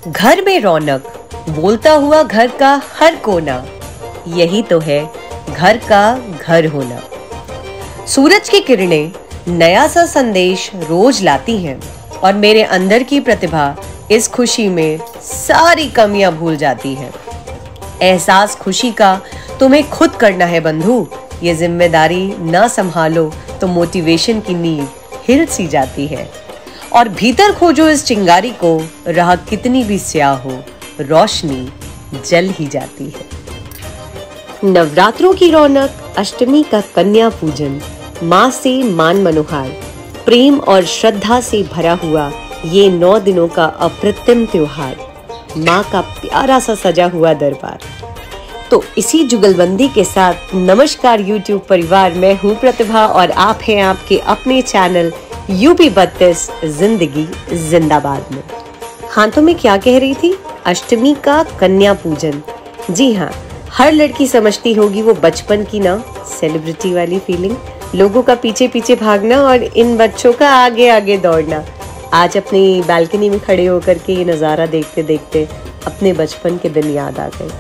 घर में रौनक, बोलता हुआ घर का हर कोना, यही तो है घर का घर होना। सूरज की किरणें नया सा संदेश रोज लाती हैं और मेरे अंदर की प्रतिभा इस खुशी में सारी कमियां भूल जाती है। एहसास खुशी का तुम्हें खुद करना है बंधु, ये जिम्मेदारी ना संभालो तो मोटिवेशन की नींव हिल सी जाती है। और भीतर खोजो इस चिंगारी को, राह कितनी भी स्याह हो, रोशनी जल ही जाती है। नवरात्रों की रौनक, अष्टमी का कन्या पूजन, माँ से मान मनोहार, प्रेम और श्रद्धा से भरा हुआ ये 9 दिनों का अप्रतिम त्योहार, माँ का प्यारा सा सजा हुआ दरबार। तो इसी जुगलबंदी के साथ नमस्कार यूट्यूब परिवार, मैं हूँ प्रतिभा और आप हैं आपके अपने चैनल यूपी 32 जिंदगी जिंदाबाद में। हाँ, तो मैं क्या कह रही थी? अष्टमी का कन्या पूजन। जी हाँ, हर लड़की समझती होगी वो बचपन की ना सेलिब्रिटी वाली फीलिंग, लोगों का पीछे पीछे भागना और इन बच्चों का आगे आगे दौड़ना। आज अपनी बालकनी में खड़े होकर के ये नज़ारा देखते देखते अपने बचपन के दिन याद आ गए।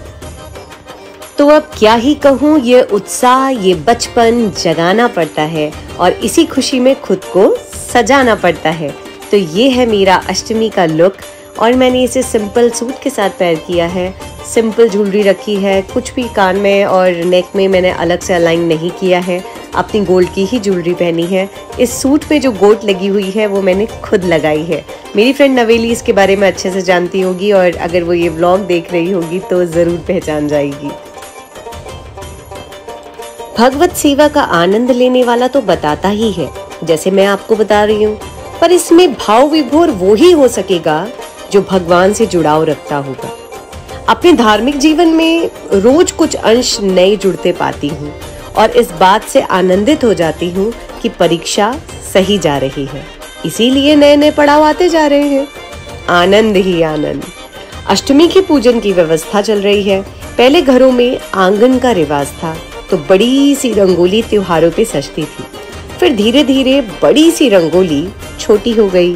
तो अब क्या ही कहूँ, ये उत्साह, ये बचपन जगाना पड़ता है और इसी खुशी में खुद को सजाना पड़ता है। तो ये है मेरा अष्टमी का लुक और मैंने इसे सिंपल सूट के साथ पेयर किया है। सिंपल ज्वेलरी रखी है, कुछ भी कान में और नेक में मैंने अलग से अलाइन नहीं किया है, अपनी गोल्ड की ही ज्वेलरी पहनी है। इस सूट पे जो गोट लगी हुई है वो मैंने खुद लगाई है। मेरी फ्रेंड नवेली इसके बारे में अच्छे से जानती होगी और अगर वो ये व्लॉग देख रही होगी तो ज़रूर पहचान जाएगी। भगवत सेवा का आनंद लेने वाला तो बताता ही है, जैसे मैं आपको बता रही हूँ, पर इसमें भाव विभोर वो ही हो सकेगा जो भगवान से जुड़ाव रखता होगा। अपने धार्मिक जीवन में रोज कुछ अंश नए जुड़ते पाती हूँ और इस बात से आनंदित हो जाती हूँ कि परीक्षा सही जा रही है, इसीलिए नए नए पड़ाव आते जा रहे हैं। आनंद ही आनंद। अष्टमी के पूजन की व्यवस्था चल रही है। पहले घरों में आंगन का रिवाज था तो बड़ी सी रंगोली त्योहारों पे सजती थी, फिर धीरे धीरे बड़ी सी रंगोली छोटी हो गई।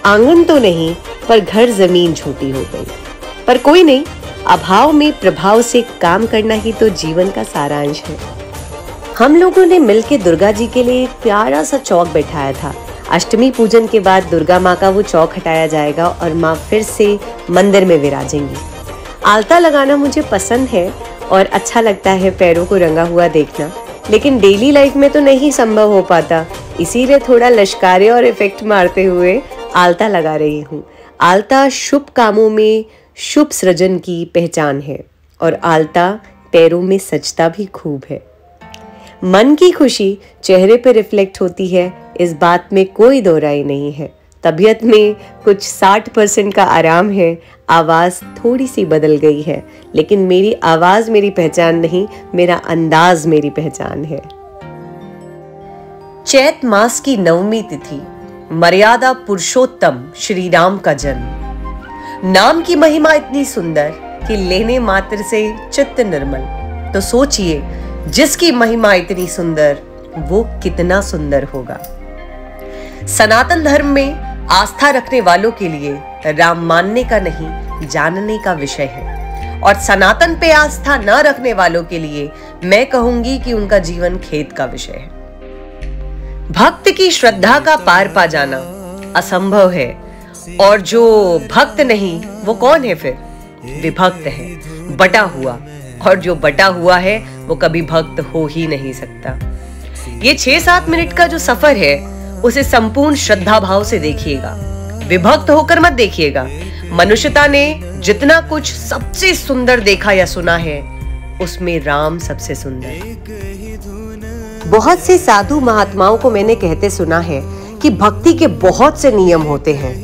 आंगन तो नहीं पर घर जमीन छोटी हो गई, पर कोई नहीं, अभाव में प्रभाव से काम करना ही तो जीवन का सारांश है। हम लोगों ने मिलकर दुर्गा जी के लिए एक प्यारा सा चौक बैठाया था। अष्टमी पूजन के बाद दुर्गा माँ का वो चौक हटाया जाएगा और माँ फिर से मंदिर में विराजेंगी। आलता लगाना मुझे पसंद है और अच्छा लगता है पैरों को रंगा हुआ देखना, लेकिन डेली लाइफ में तो नहीं संभव हो पाता, इसीलिए थोड़ा लश्कारे और इफेक्ट मारते हुए आलता लगा रही हूँ। आलता शुभ कामों में शुभ सृजन की पहचान है और आलता पैरों में सजता भी खूब है। मन की खुशी चेहरे पर रिफ्लेक्ट होती है, इस बात में कोई दो राय नहीं है। तबीयत में कुछ 60% का आराम है, आवाज़ थोड़ी सी बदल गई है, लेकिन मेरी आवाज़ मेरी पहचान नहीं, मेरा अंदाज मेरी पहचान है। चैत मास की 9वीं तिथि, मर्यादा पुरुषोत्तम श्री राम का जन्म। नाम की महिमा इतनी सुंदर कि लेने मात्र से चित्त निर्मल। तो सोचिए, जिसकी महिमा इतनी सुंदर वो कितना सुंदर होगा। सनातन धर्म में आस्था रखने वालों के लिए राम मानने का नहीं, जानने का विषय है, और सनातन पे आस्था न रखने वालों के लिए मैं कहूंगी कि उनका जीवन खेद का विषय है। भक्त की श्रद्धा का पार पा जाना असंभव है, और जो भक्त नहीं वो कौन है फिर? विभक्त है, बटा हुआ, और जो बटा हुआ है वो कभी भक्त हो ही नहीं सकता। ये 6-7 मिनट का जो सफर है उसे संपूर्ण श्रद्धा भाव से देखिएगा, विभक्त होकर मत देखिएगा। मनुष्यता ने जितना कुछ सबसे सुंदर देखा या सुना है उसमें राम सबसे सुंदर। बहुत से साधु महात्माओं को मैंने कहते सुना है कि भक्ति के बहुत से नियम होते हैं,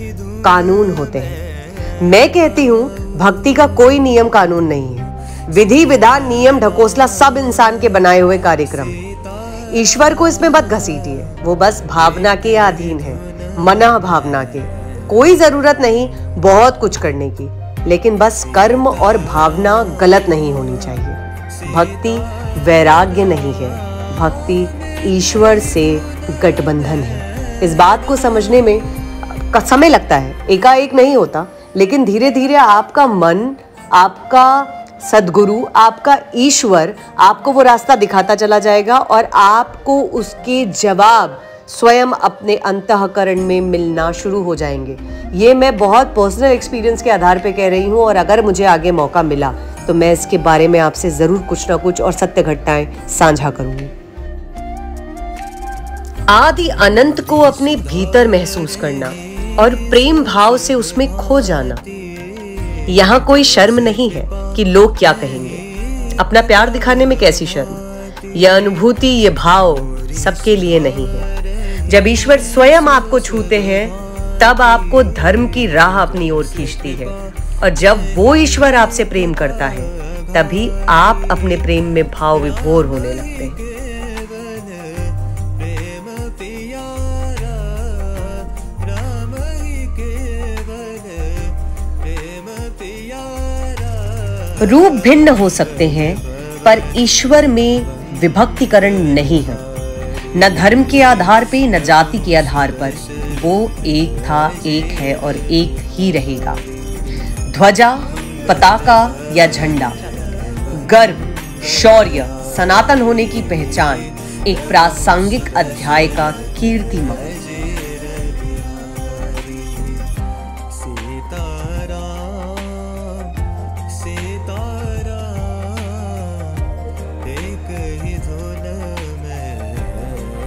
कानून होते हैं। मैं कहती हूँ भक्ति का कोई नियम कानून नहीं है। विधि विधान नियम ढकोसला सब इंसान के बनाए हुए कार्यक्रम। ईश्वर को इसमें मत घसीटिए, वो बस भावना के अधीन है, मना भावना के। कोई जरूरत नहीं बहुत कुछ करने की, लेकिन बस कर्म और भावना गलत नहीं होनी चाहिए। भक्ति वैराग्य नहीं है, भक्ति ईश्वर से गठबंधन है। इस बात को समझने में समय लगता है, एकाएक नहीं होता, लेकिन धीरे धीरे आपका मन, आपका सद्गुरु, आपका ईश्वर आपको वो रास्ता दिखाता चला जाएगा और आपको उसके जवाब स्वयं अपने अंतःकरण में मिलना शुरू हो जाएंगे। ये मैं बहुत पर्सनल एक्सपीरियंस के आधार पे कह रही हूँ और अगर मुझे आगे मौका मिला तो मैं इसके बारे में आपसे ज़रूर कुछ ना कुछ और सत्य घटनाएं साझा करूँगी। आदि अनंत को अपने भीतर महसूस करना और प्रेम भाव से उसमें खो जाना। यहाँ कोई शर्म नहीं है कि लोग क्या कहेंगे। अपना प्यार दिखाने में कैसी शर्म। यह अनुभूति, ये भाव सबके लिए नहीं है। जब ईश्वर स्वयं आपको छूते हैं तब आपको धर्म की राह अपनी ओर खींचती है और जब वो ईश्वर आपसे प्रेम करता है तभी आप अपने प्रेम में भाव विभोर होने लगते हैं। रूप भिन्न हो सकते हैं पर ईश्वर में विभक्तिकरण नहीं है। न धर्म के आधार पे न जाति के आधार पर। वो एक था, एक है और एक ही रहेगा। ध्वजा, पताका या झंडा, गर्व, शौर्य, सनातन होने की पहचान, एक प्रासंगिक अध्याय का कीर्तिमान।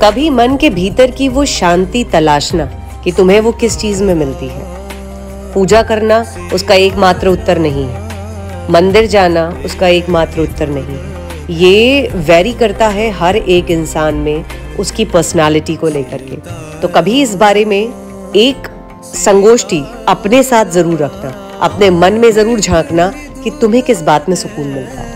कभी मन के भीतर की वो शांति तलाशना कि तुम्हें वो किस चीज में मिलती है। पूजा करना उसका एकमात्र उत्तर नहीं है। मंदिर जाना उसका एकमात्र उत्तर नहीं है। ये वैरी करता है हर एक इंसान में, उसकी पर्सनालिटी को लेकर के। तो कभी इस बारे में एक संगोष्ठी अपने साथ जरूर रखना, अपने मन में जरूर झांकना कि तुम्हें किस बात में सुकून मिलता है।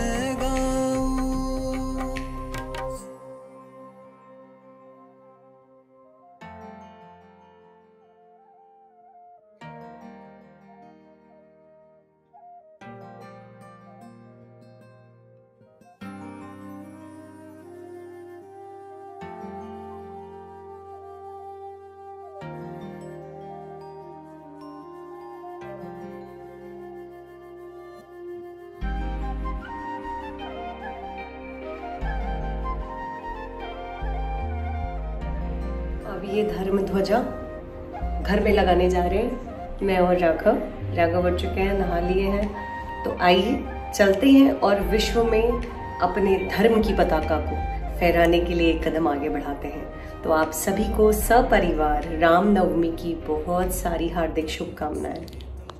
अब ये धर्म ध्वजा घर में लगाने जा रहे हैं। मैं और राघव उठ चुके हैं, नहा लिए हैं। तो आइए चलते हैं और विश्व में अपने धर्म की पताका को फहराने के लिए एक कदम आगे बढ़ाते हैं। तो आप सभी को सपरिवार रामनवमी की बहुत सारी हार्दिक शुभकामनाएं।